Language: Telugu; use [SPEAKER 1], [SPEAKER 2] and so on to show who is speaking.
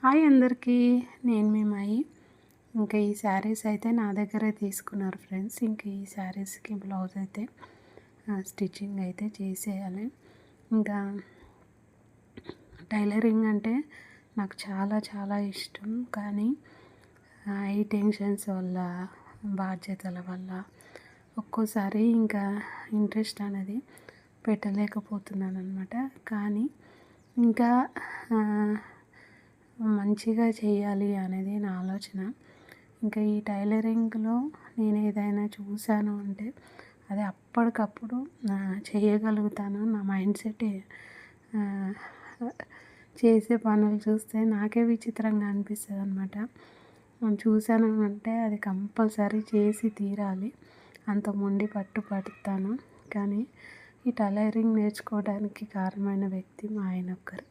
[SPEAKER 1] హాయ్ అందరికీ, నేను మీ మాయి. ఇంకా ఈ శారీస్ అయితే నా దగ్గరే తీసుకున్నారు ఫ్రెండ్స్. ఇంకా ఈ శారీస్కి బ్లౌజ్ అయితే స్టిచ్చింగ్ అయితే చేసేయాలి. ఇంకా టైలరింగ్ అంటే నాకు చాలా చాలా ఇష్టం. కానీ ఈ టెన్షన్స్ వల్ల, బాధ్యతల వల్ల ఒక్కోసారి ఇంకా ఇంట్రెస్ట్ అనేది పెట్టలేకపోతున్నాను అనమాట. కానీ ఇంకా మంచిగా చేయాలి అనేది నా ఆలోచన. ఇంకా ఈ టైలరింగ్లో నేను ఏదైనా చూశాను అంటే అది అప్పటికప్పుడు చేయగలుగుతాను. నా మైండ్ సెట్ చేసే పనులు చూస్తే నాకే విచిత్రంగా అనిపిస్తుంది అనమాట. చూశాను అంటే అది కంపల్సరీ చేసి తీరాలి, అంత మొండి పట్టు పడతాను. కానీ ఈ టైలరింగ్ నేర్చుకోవడానికి కారణమైన వ్యక్తి మా ఆయన ఒక్కరు.